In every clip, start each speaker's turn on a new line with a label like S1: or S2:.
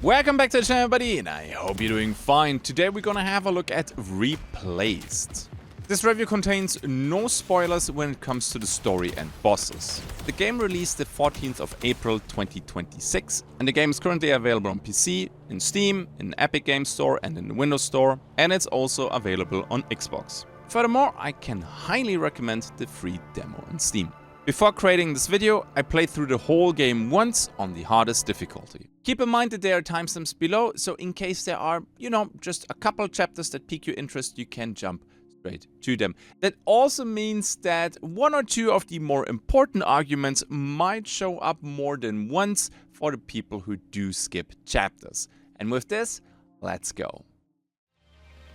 S1: Welcome back to the channel, everybody, and I hope you're doing fine. Today we're gonna have a look at Repalced. This review contains no spoilers when it comes to the story and bosses. The game released the 14th of April 2026, and the game is currently available on PC, in Steam, in Epic Games Store and in the Windows Store, and it's also available on Xbox. Furthermore, I can highly recommend the free demo on Steam. Before creating this video, I played through the whole game once on the hardest difficulty. Keep in mind that there are timestamps below, so in case there are, just a couple chapters that pique your interest, you can jump straight to them. That also means that one or two of the more important arguments might show up more than once for the people who do skip chapters. And with this, let's go.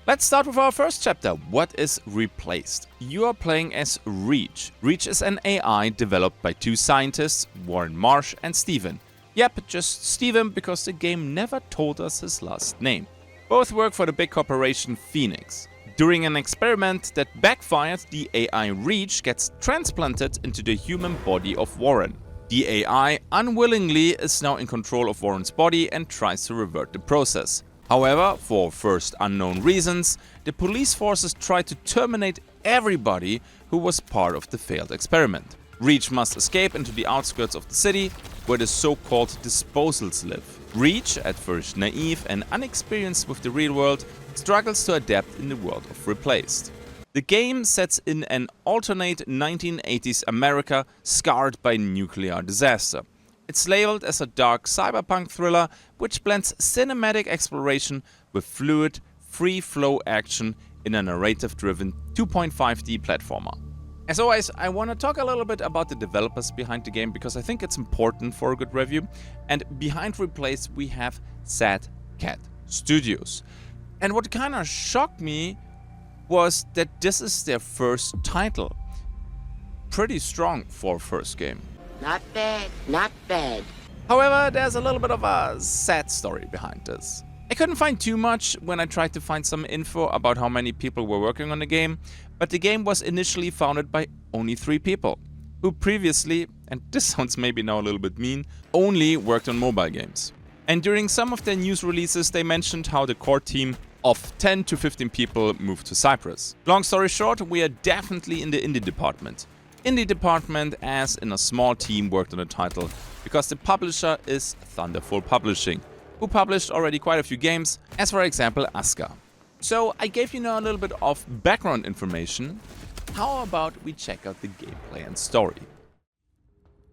S1: Let's start with our first chapter. What is Repalced? You are playing as Reach. Reach is an AI developed by two scientists, Warren Marsh and Steven. Yep, just Steven, because the game never told us his last name. Both work for the big corporation Phoenix. During an experiment that backfired, the AI Reach gets transplanted into the human body of Warren. The AI unwillingly is now in control of Warren's body and tries to revert the process. However, for first unknown reasons, the police forces try to terminate everybody who was part of the failed experiment. Reach must escape into the outskirts of the city, where the so-called disposals live. Reach, at first naive and unexperienced with the real world, struggles to adapt in the world of Repalced. The game sets in an alternate 1980s America scarred by nuclear disaster. It's labeled as a dark cyberpunk thriller, which blends cinematic exploration with fluid, free-flow action in a narrative-driven 2.5D platformer. As always, I want to talk a little bit about the developers behind the game because I think it's important for a good review. And behind Repalced we have Sad Cat Studios. And what kind of shocked me was that this is their first title. Pretty strong for a first game.
S2: Not bad, not bad.
S1: However, there's a little bit of a sad story behind this. I couldn't find too much when I tried to find some info about how many people were working on the game, but the game was initially founded by only 3 people, who previously, and this sounds maybe now a little bit mean, only worked on mobile games. And during some of their news releases, they mentioned how the core team of 10 to 15 people moved to Cyprus. Long story short, we are definitely in the indie department. Indie department as in a small team worked on the title, because the publisher is Thunderful Publishing, who published already quite a few games, as for example Aska. So I gave you now a little bit of background information. How about we check out the gameplay and story?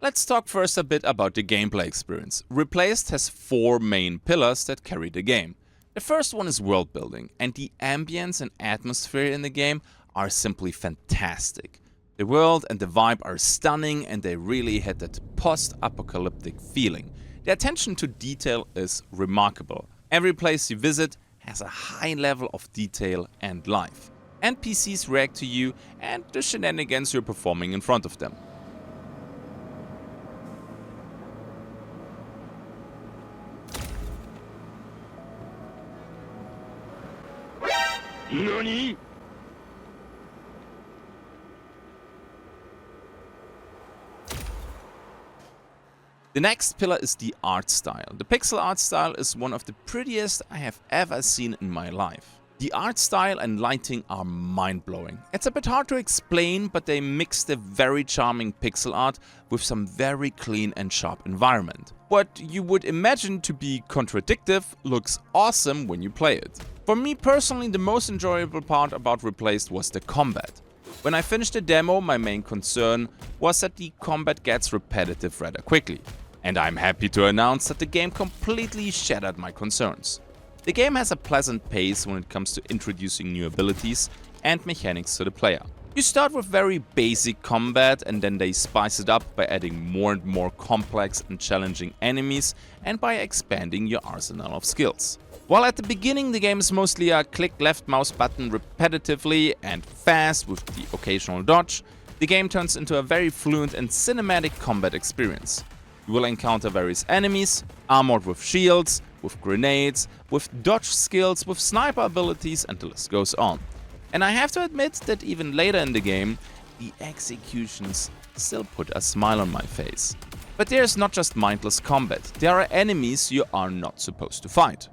S1: Let's talk first a bit about the gameplay experience. Repalced has 4 main pillars that carry the game. The first one is world building, and the ambience and atmosphere in the game are simply fantastic. The world and the vibe are stunning, and they really had that post-apocalyptic feeling. The attention to detail is remarkable. Every place you visit has a high level of detail and life. NPCs react to you and the shenanigans you're performing in front of them.
S3: NANI?!
S1: The next pillar is the art style. The pixel art style is one of the prettiest I have ever seen in my life. The art style and lighting are mind-blowing. It's a bit hard to explain, but they mix the very charming pixel art with some very clean and sharp environment. What you would imagine to be contradictive looks awesome when you play it. For me personally, the most enjoyable part about Repalced was the combat. When I finished the demo, my main concern was that the combat gets repetitive rather quickly. And I'm happy to announce that the game completely shattered my concerns. The game has a pleasant pace when it comes to introducing new abilities and mechanics to the player. You start with very basic combat, and then they spice it up by adding more and more complex and challenging enemies and by expanding your arsenal of skills. While at the beginning the game is mostly a click left mouse button repetitively and fast with the occasional dodge, the game turns into a very fluent and cinematic combat experience. You will encounter various enemies, armored with shields, with grenades, with dodge skills, with sniper abilities, and the list goes on. And I have to admit that even later in the game, the executions still put a smile on my face. But there's not just mindless combat, there are enemies you are not supposed to fight.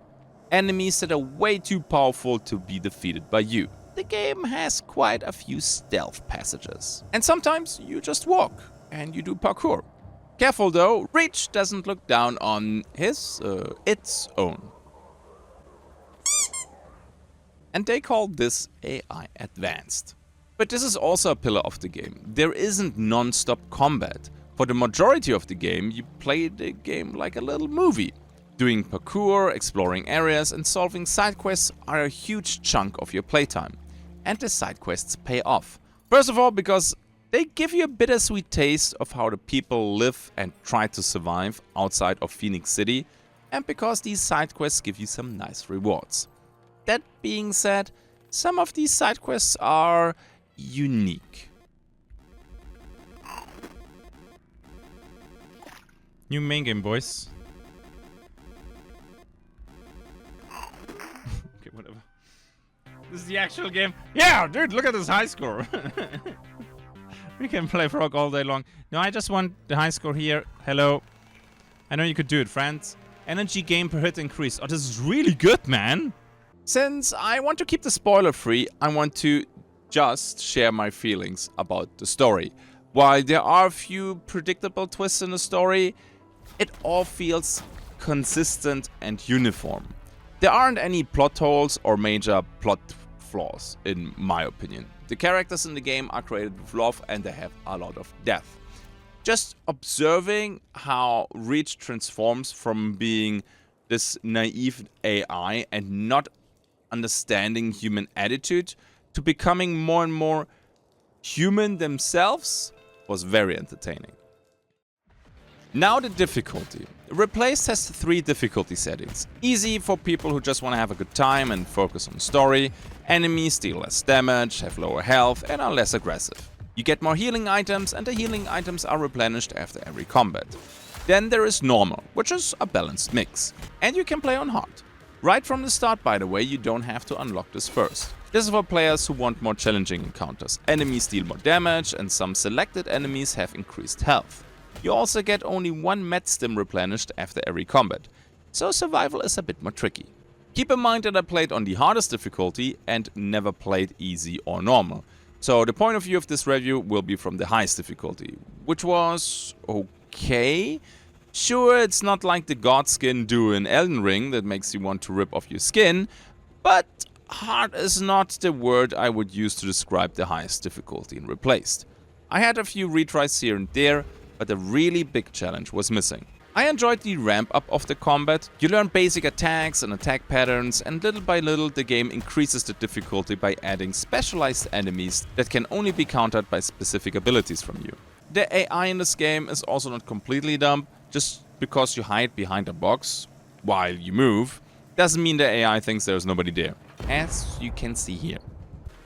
S1: Enemies that are way too powerful to be defeated by you. The game has quite a few stealth passages. And sometimes you just walk and you do parkour. Careful though, Reach doesn't look down on its own. And they call this AI advanced. But this is also a pillar of the game. There isn't non-stop combat. For the majority of the game, you play the game like a little movie. Doing parkour, exploring areas and solving side quests are a huge chunk of your playtime. And the side quests pay off. First of all, because they give you a bittersweet taste of how the people live and try to survive outside of Phoenix City, and because these side quests give you some nice rewards. That being said, some of these side quests are unique. New main game, boys. Okay, whatever. This is the actual game. Yeah, dude, look at this high score. We can play Frog all day long. No, I just want the high score here. Hello. I know you could do it, friends. Energy gain per hit increase. Oh, this is really good, man. Since I want to keep the spoiler free, I want to just share my feelings about the story. While there are a few predictable twists in the story, it all feels consistent and uniform. There aren't any plot holes or major plot flaws, in my opinion. The characters in the game are created with love and they have a lot of depth. Just observing how Reach transforms from being this naive AI and not understanding human attitude to becoming more and more human themselves was very entertaining. Now the difficulty. Repalced has 3 difficulty settings. Easy for people who just want to have a good time and focus on the story. Enemies deal less damage, have lower health and are less aggressive. You get more healing items and the healing items are replenished after every combat. Then there is normal, which is a balanced mix. And you can play on hard. Right from the start, by the way, you don't have to unlock this first. This is for players who want more challenging encounters. Enemies deal more damage and some selected enemies have increased health. You also get only 1 med stim replenished after every combat, so survival is a bit more tricky. Keep in mind that I played on the hardest difficulty and never played easy or normal, so the point of view of this review will be from the highest difficulty, which was okay. Sure, it's not like the god skin duo in Elden Ring that makes you want to rip off your skin, but hard is not the word I would use to describe the highest difficulty in Repalced. I had a few retries here and there, but a really big challenge was missing. I enjoyed the ramp up of the combat. You learn basic attacks and attack patterns, and little by little the game increases the difficulty by adding specialized enemies that can only be countered by specific abilities from you. The AI in this game is also not completely dumb. Just because you hide behind a box while you move doesn't mean the AI thinks there's nobody there, as you can see here.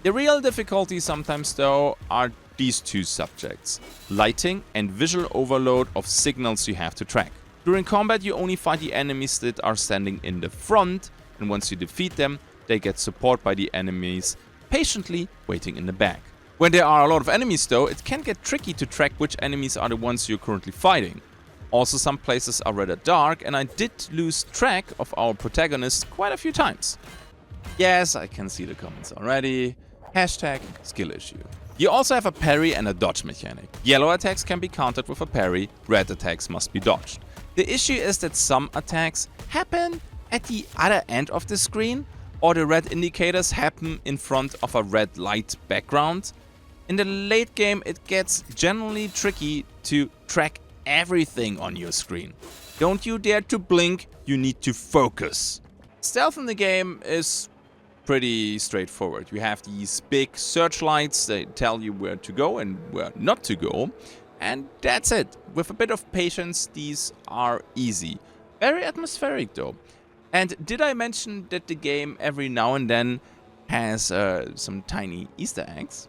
S1: The real difficulty sometimes though are these 2 subjects: lighting and visual overload of signals you have to track. During combat you only fight the enemies that are standing in the front, and once you defeat them, they get support by the enemies patiently waiting in the back. When there are a lot of enemies though, it can get tricky to track which enemies are the ones you're currently fighting. Also, some places are rather dark and I did lose track of our protagonist quite a few times. Yes, I can see the comments already. Hashtag skill issue. You also have a parry and a dodge mechanic. Yellow attacks can be countered with a parry, red attacks must be dodged. The issue is that some attacks happen at the other end of the screen, or the red indicators happen in front of a red light background. In the late game it gets generally tricky to track everything on your screen. Don't you dare to blink, you need to focus. Stealth in the game is pretty straightforward. You have these big searchlights that tell you where to go and where not to go, and that's it. With a bit of patience, these are easy. Very atmospheric though. And did I mention that the game every now and then has some tiny Easter eggs?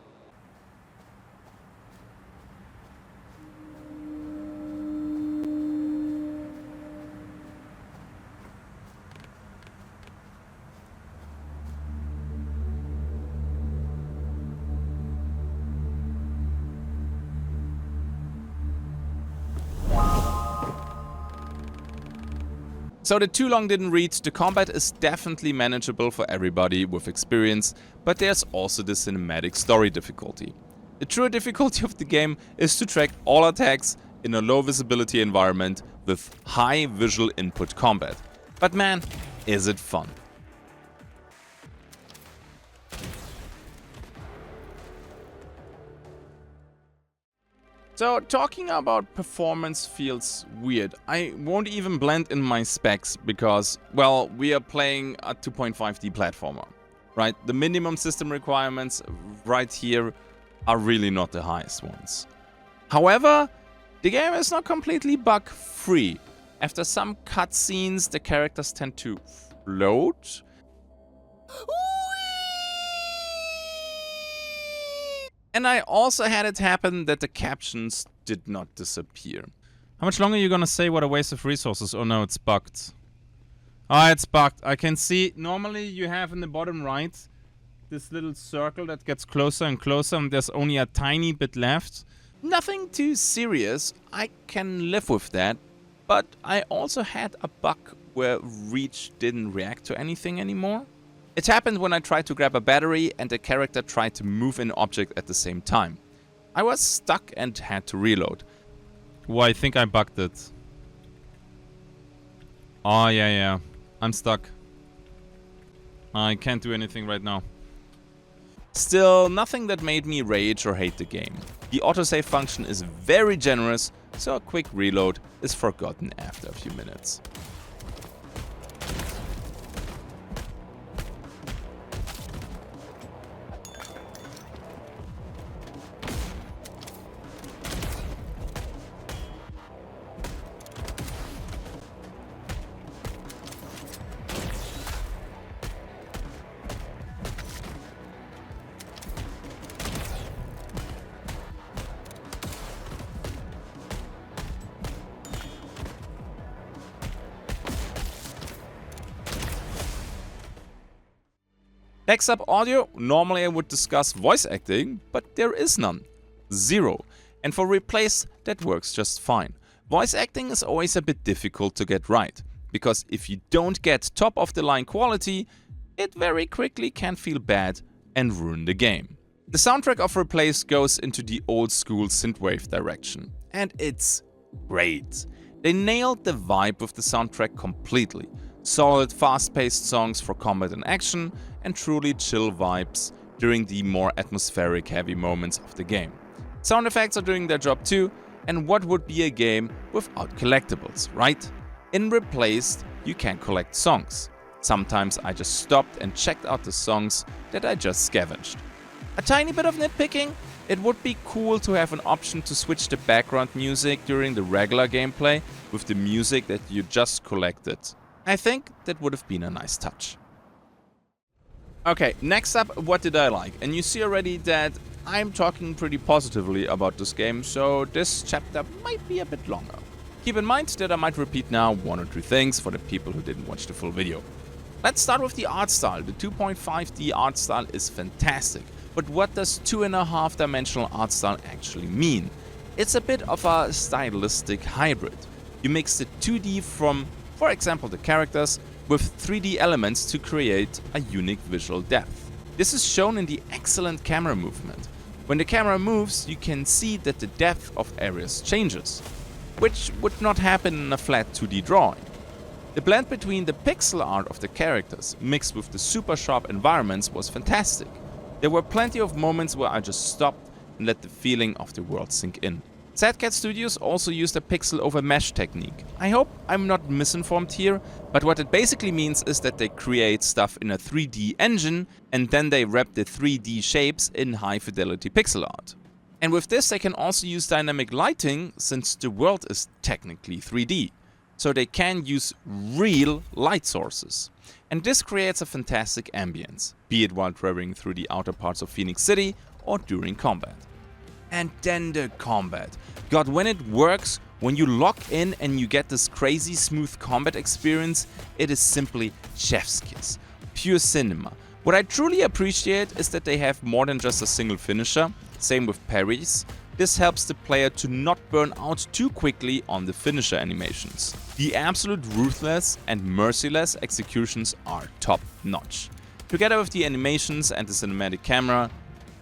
S1: So the too long didn't read, the combat is definitely manageable for everybody with experience, but there's also the cinematic story difficulty. The true difficulty of the game is to track all attacks in a low visibility environment with high visual input combat. But man, is it fun. So talking about performance feels weird. I won't even blend in my specs because, well, we are playing a 2.5D platformer, right? The minimum system requirements right here are really not the highest ones. However, the game is not completely bug-free. After some cutscenes, the characters tend to float. And I also had it happen that the captions did not disappear. How much longer are you gonna say what a waste of resources? Oh no, it's bugged. Ah, it's bugged. I can see, normally you have in the bottom right this little circle that gets closer and closer and there's only a tiny bit left. Nothing too serious, I can live with that. But I also had a bug where reach didn't react to anything anymore. It happened when I tried to grab a battery and the character tried to move an object at the same time. I was stuck and had to reload. Well, I think I bugged it. Oh, yeah. I'm stuck. I can't do anything right now. Still, nothing that made me rage or hate the game. The autosave function is very generous, so a quick reload is forgotten after a few minutes. Next up, audio. Normally I would discuss voice acting, but there is none. Zero. And for Repalced, that works just fine. Voice acting is always a bit difficult to get right, because if you don't get top of the line quality, it very quickly can feel bad and ruin the game. The soundtrack of Repalced goes into the old school synthwave direction, and it's great. They nailed the vibe with the soundtrack completely. Solid, fast-paced songs for combat and action, and truly chill vibes during the more atmospheric heavy moments of the game. Sound effects are doing their job too, and what would be a game without collectibles, right? In Repalced, you can collect songs. Sometimes I just stopped and checked out the songs that I just scavenged. A tiny bit of nitpicking, it would be cool to have an option to switch the background music during the regular gameplay with the music that you just collected. I think that would have been a nice touch. Okay, next up, what did I like? And you see already that I'm talking pretty positively about this game, so this chapter might be a bit longer. Keep in mind that I might repeat now one or two things for the people who didn't watch the full video. Let's start with the art style. The 2.5D art style is fantastic. But what does 2.5 dimensional art style actually mean? It's a bit of a stylistic hybrid. You mix the 2D from, for example, the characters, with 3D elements to create a unique visual depth. This is shown in the excellent camera movement. When the camera moves, you can see that the depth of areas changes, which would not happen in a flat 2D drawing. The blend between the pixel art of the characters mixed with the super sharp environments was fantastic. There were plenty of moments where I just stopped and let the feeling of the world sink in. Sadcat Studios also used a pixel over mesh technique. I hope I'm not misinformed here, but what it basically means is that they create stuff in a 3D engine and then they wrap the 3D shapes in high fidelity pixel art. And with this they can also use dynamic lighting since the world is technically 3D. So they can use real light sources. And this creates a fantastic ambience, be it while traveling through the outer parts of Phoenix City or during combat. And then the combat. God, when it works, when you lock in and you get this crazy smooth combat experience, it is simply chef's kiss. Pure cinema. What I truly appreciate is that they have more than just a single finisher, same with parries. this helps the player to not burn out too quickly on the finisher animations. The absolute ruthless and merciless executions are top notch. Together with the animations and the cinematic camera,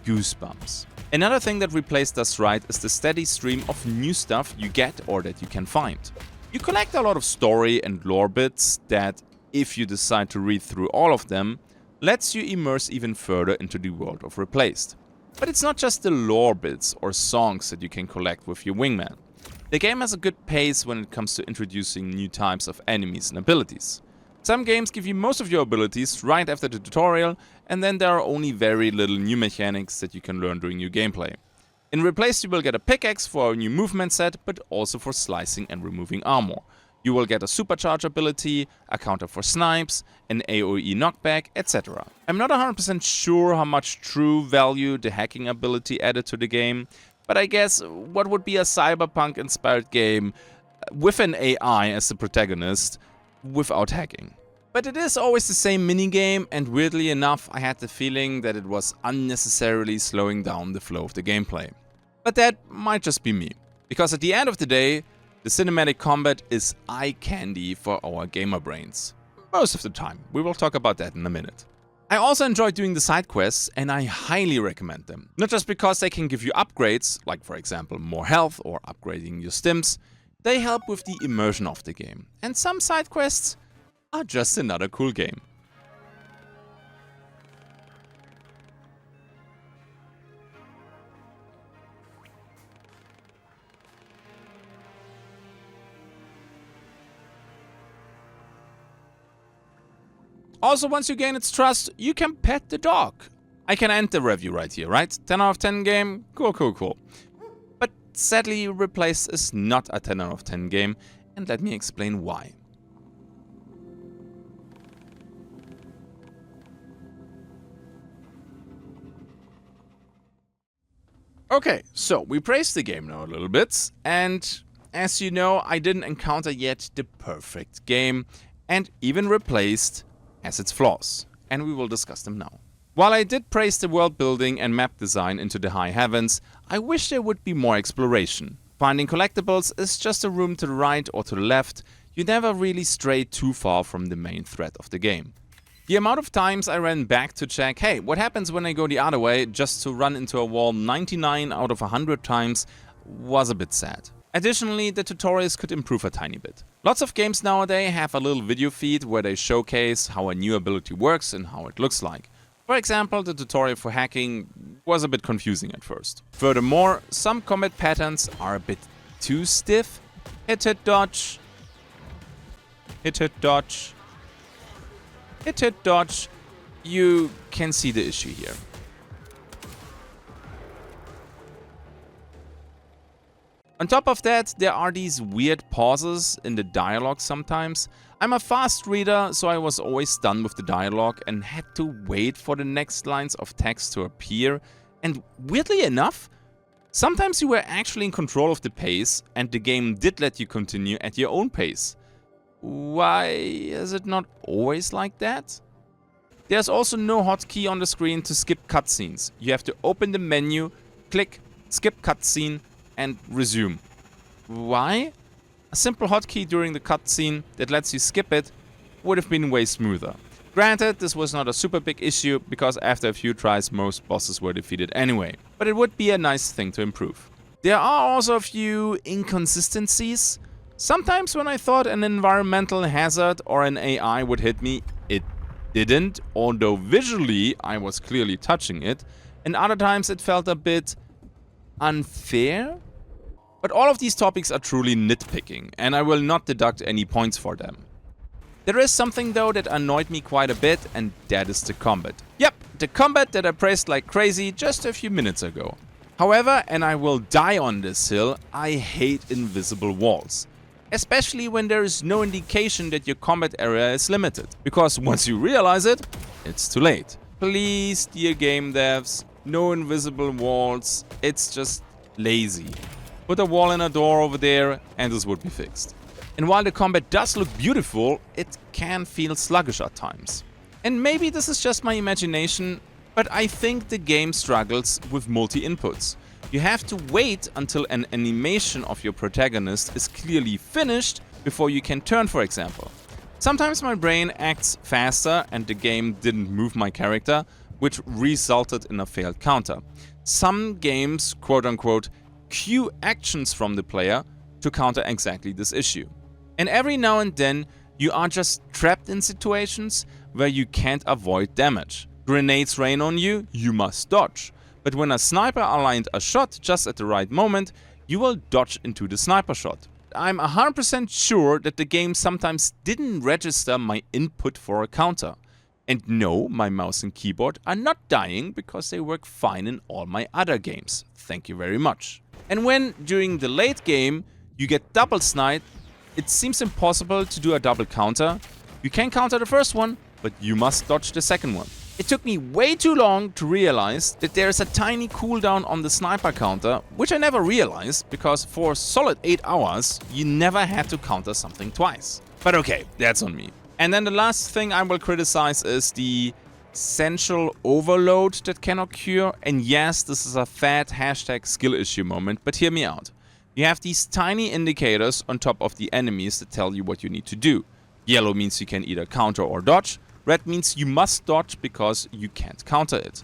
S1: goosebumps. Another thing that Repalced does right is the steady stream of new stuff you get or that you can find. You collect a lot of story and lore bits that, if you decide to read through all of them, lets you immerse even further into the world of Repalced. But it's not just the lore bits or songs that you can collect with your wingman. The game has a good pace when it comes to introducing new types of enemies and abilities. Some games give you most of your abilities right after the tutorial, and then there are only very little new mechanics that you can learn during your gameplay. In Repalced you will get a pickaxe for a new movement set, but also for slicing and removing armor. You will get a supercharge ability, a counter for snipes, an AoE knockback, etc. I'm not 100% sure how much true value the hacking ability added to the game, but I guess what would be a Cyberpunk inspired game with an AI as the protagonist without hacking? But it is always the same minigame, and weirdly enough I had the feeling that it was unnecessarily slowing down the flow of the gameplay. But that might just be me, because at the end of the day, the cinematic combat is eye candy for our gamer brains. Most of the time. We will talk about that in a minute. I also enjoy doing the side quests, and I highly recommend them. Not just because they can give you upgrades, like for example more health or upgrading your stims, they help with the immersion of the game. And some side quests are just another cool game. Also, once you gain its trust, you can pet the dog. I can end the review right here, right? 10 out of 10 game? Cool, cool, cool. But sadly, Repalced is not a 10 out of 10 game, and let me explain why. Okay, so we praised the game now a little bit, and as you know, I didn't encounter yet the perfect game, and even Repalced has its flaws, and we will discuss them now. While I did praise the world building and map design into the high heavens, I wish there would be more exploration. Finding collectibles is just a room to the right or to the left, you never really stray too far from the main thread of the game. The amount of times I ran back to check, hey, what happens when I go the other way, just to run into a wall 99 out of 100 times, was a bit sad. Additionally, the tutorials could improve a tiny bit. Lots of games nowadays have a little video feed where they showcase how a new ability works and how it looks like. For example, the tutorial for hacking was a bit confusing at first. Furthermore, some combat patterns are a bit too stiff. Hit, hit, dodge. Hit, hit, dodge. Hit, hit, dodge. You can see the issue here. On top of that, there are these weird pauses in the dialogue sometimes. I'm a fast reader, so I was always done with the dialogue and had to wait for the next lines of text to appear. And weirdly enough, sometimes you were actually in control of the pace and the game did let you continue at your own pace. Why is it not always like that? There's also no hotkey on the screen to skip cutscenes. You have to open the menu, click, skip cutscene, and resume. Why? A simple hotkey during the cutscene that lets you skip it would have been way smoother. Granted, this was not a super big issue because after a few tries most bosses were defeated anyway, but it would be a nice thing to improve. There are also a few inconsistencies. Sometimes when I thought an environmental hazard or an AI would hit me, it didn't, although visually I was clearly touching it, and other times it felt a bit unfair. But all of these topics are truly nitpicking, and I will not deduct any points for them. There is something though that annoyed me quite a bit, and that is the combat. Yep, the combat that I praised like crazy just a few minutes ago. However, and I will die on this hill, I hate invisible walls. Especially when there is no indication that your combat area is limited. Because once you realize it, it's too late. Please, dear game devs, no invisible walls, it's just lazy. Put a wall and a door over there and this would be fixed. And while the combat does look beautiful, it can feel sluggish at times. And maybe this is just my imagination, but I think the game struggles with multi-inputs. You have to wait until an animation of your protagonist is clearly finished before you can turn, for example. Sometimes my brain acts faster and the game didn't move my character, which resulted in a failed counter. Some games, quote-unquote, cue actions from the player to counter exactly this issue. And every now and then, you are just trapped in situations where you can't avoid damage. Grenades rain on you, you must dodge. But when a sniper aligned a shot just at the right moment, you will dodge into the sniper shot. I'm 100% sure that the game sometimes didn't register my input for a counter. And no, my mouse and keyboard are not dying because they work fine in all my other games. Thank you very much. And when, during the late game, you get double sniped, it seems impossible to do a double counter. You can counter the first one, but you must dodge the second one. It took me way too long to realize that there is a tiny cooldown on the sniper counter, which I never realized because for a solid 8 hours, you never had to counter something twice. But okay, that's on me. And then the last thing I will criticize is the essential overload that can occur. And yes, this is a fat hashtag skill issue moment, but hear me out. You have these tiny indicators on top of the enemies that tell you what you need to do. Yellow means you can either counter or dodge. Red means you must dodge because you can't counter it.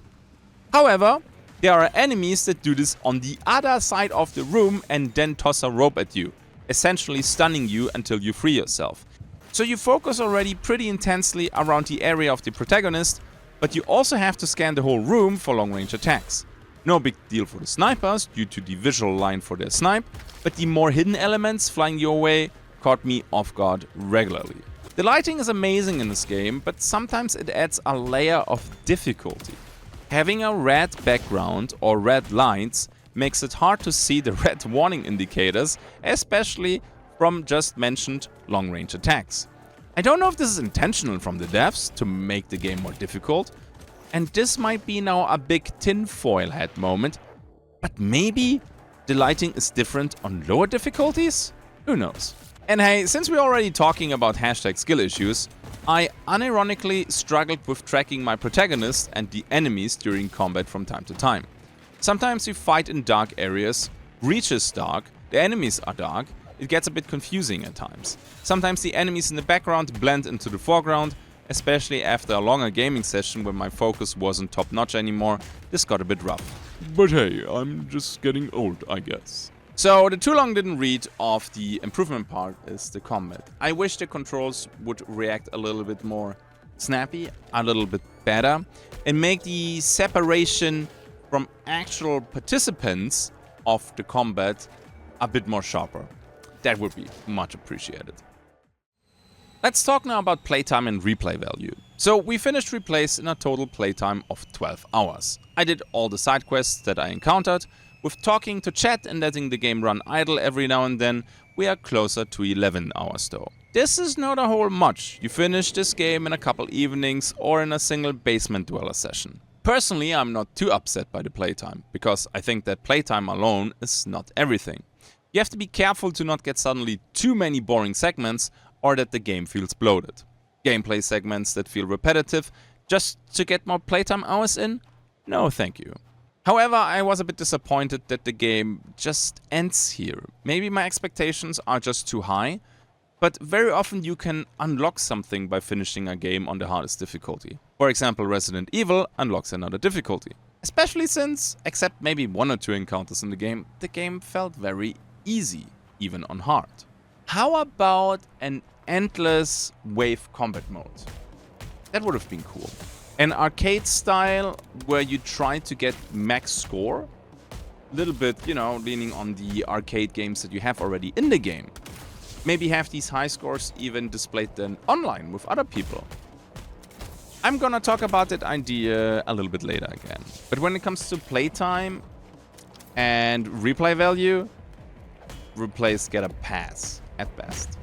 S1: However, there are enemies that do this on the other side of the room and then toss a rope at you, essentially stunning you until you free yourself. So you focus already pretty intensely around the area of the protagonist, but you also have to scan the whole room for long-range attacks. No big deal for the snipers due to the visual line for their snipe, but the more hidden elements flying your way caught me off guard regularly. The lighting is amazing in this game, but sometimes it adds a layer of difficulty. Having a red background or red lights makes it hard to see the red warning indicators, especially from just mentioned long-range attacks. I don't know if this is intentional from the devs to make the game more difficult, and this might be now a big tinfoil hat moment, but maybe the lighting is different on lower difficulties? Who knows? And hey, since we're already talking about hashtag skill issues, I unironically struggled with tracking my protagonist and the enemies during combat from time to time. Sometimes you fight in dark areas, Reach is dark, the enemies are dark, it gets a bit confusing at times. Sometimes the enemies in the background blend into the foreground, especially after a longer gaming session when my focus wasn't top notch anymore, this got a bit rough. But hey, I'm just getting old, I guess. So the too long didn't read of the improvement part is the combat. I wish the controls would react a little bit more snappy, a little bit better, and make the separation from actual participants of the combat a bit more sharper. That would be much appreciated. Let's talk now about playtime and replay value. So we finished Repalced in a total playtime of 12 hours. I did all the side quests that I encountered. With talking to chat and letting the game run idle every now and then, we are closer to 11 hours though. This is not a whole much. You finish this game in a couple evenings or in a single basement dweller session. Personally, I'm not too upset by the playtime, because I think that playtime alone is not everything. You have to be careful to not get suddenly too many boring segments or that the game feels bloated. Gameplay segments that feel repetitive just to get more playtime hours in? No thank you. However, I was a bit disappointed that the game just ends here. Maybe my expectations are just too high, but very often you can unlock something by finishing a game on the hardest difficulty. For example, Resident Evil unlocks another difficulty. Especially since, except maybe 1 or 2 encounters in the game felt very easy, even on hard. How about an endless wave combat mode? That would have been cool. An arcade style where you try to get max score. A little bit, you know, leaning on the arcade games that you have already in the game. Maybe have these high scores even displayed then online with other people. I'm gonna talk about that idea a little bit later again. But when it comes to playtime and replay value, Repalced get a pass at best.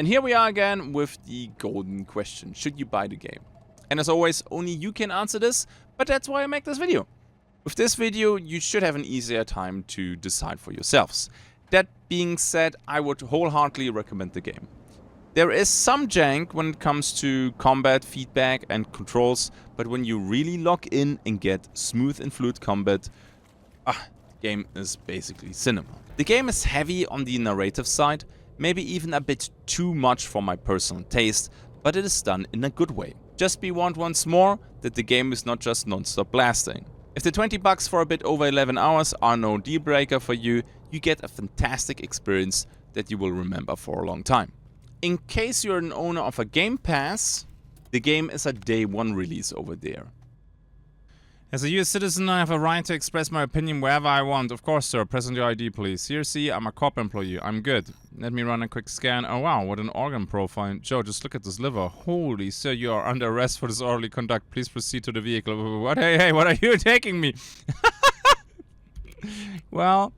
S1: And here we are again with the golden question. Should you buy the game? And as always, only you can answer this, but that's why I make this video. With this video, you should have an easier time to decide for yourselves. That being said, I would wholeheartedly recommend the game. There is some jank when it comes to combat, feedback and controls, but when you really lock in and get smooth and fluid combat, the game is basically cinema. The game is heavy on the narrative side, maybe even a bit too much for my personal taste, but it is done in a good way. Just be warned once more that the game is not just non-stop blasting. If the $20 for a bit over 11 hours are no deal breaker for you, you get a fantastic experience that you will remember for a long time. In case you're an owner of a Game Pass, the game is a day one release over there. As a US citizen, I have a right to express my opinion wherever I want. Of course, sir. Present your ID, please. Here, see, I'm a cop employee. I'm good. Let me run a quick scan. Oh, wow, what an organ profile. Joe, just look at this liver. Holy, sir, you are under arrest for disorderly conduct. Please proceed to the vehicle. What? Hey, what are you taking me? Well,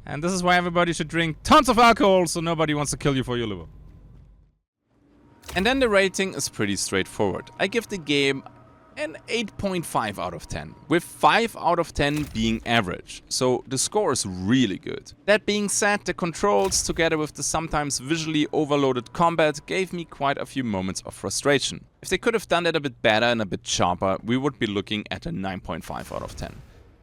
S1: and this is why everybody should drink tons of alcohol, so nobody wants to kill you for your liver. And then the rating is pretty straightforward. I give the game an 8.5 out of 10, with 5 out of 10 being average, so the score is really good. That being said, the controls together with the sometimes visually overloaded combat gave me quite a few moments of frustration. If they could have done that a bit better and a bit sharper, we would be looking at a 9.5 out of 10.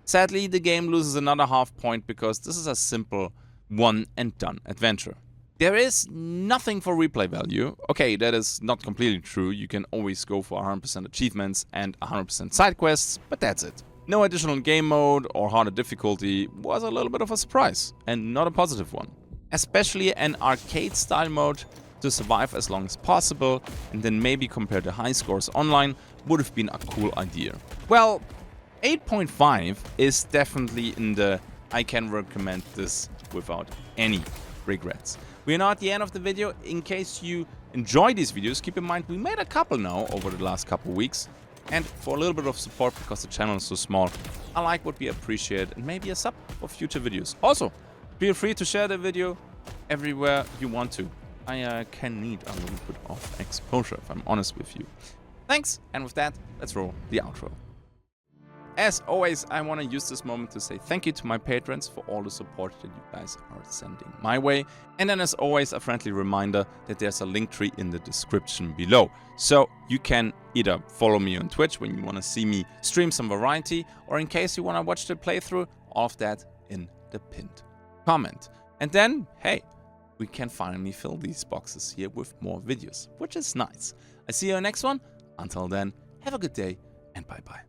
S1: Sadly, the game loses another half point because this is a simple one and done adventure. There is nothing for replay value. Okay, that is not completely true. You can always go for 100% achievements and 100% side quests, but that's it. No additional game mode or harder difficulty was a little bit of a surprise, and not a positive one. Especially an arcade style mode to survive as long as possible and then maybe compare the high scores online would have been a cool idea. Well, 8.5 is definitely in the I can recommend this without any regrets. We're now at the end of the video. In case you enjoy these videos, keep in mind we made a couple now over the last couple weeks. And for a little bit of support, because the channel is so small, a like would be appreciated and maybe a sub for future videos. Also, feel free to share the video everywhere you want to. I can need a little bit of exposure, if I'm honest with you. Thanks, and with that, let's roll the outro. As always, I want to use this moment to say thank you to my patrons for all the support that you guys are sending my way. And then as always, a friendly reminder that there's a link tree in the description below. So you can either follow me on Twitch when you want to see me stream some variety, or in case you want to watch the playthrough, all of that in the pinned comment. And then, hey, we can finally fill these boxes here with more videos, which is nice. I see you in the next one. Until then, have a good day and bye-bye.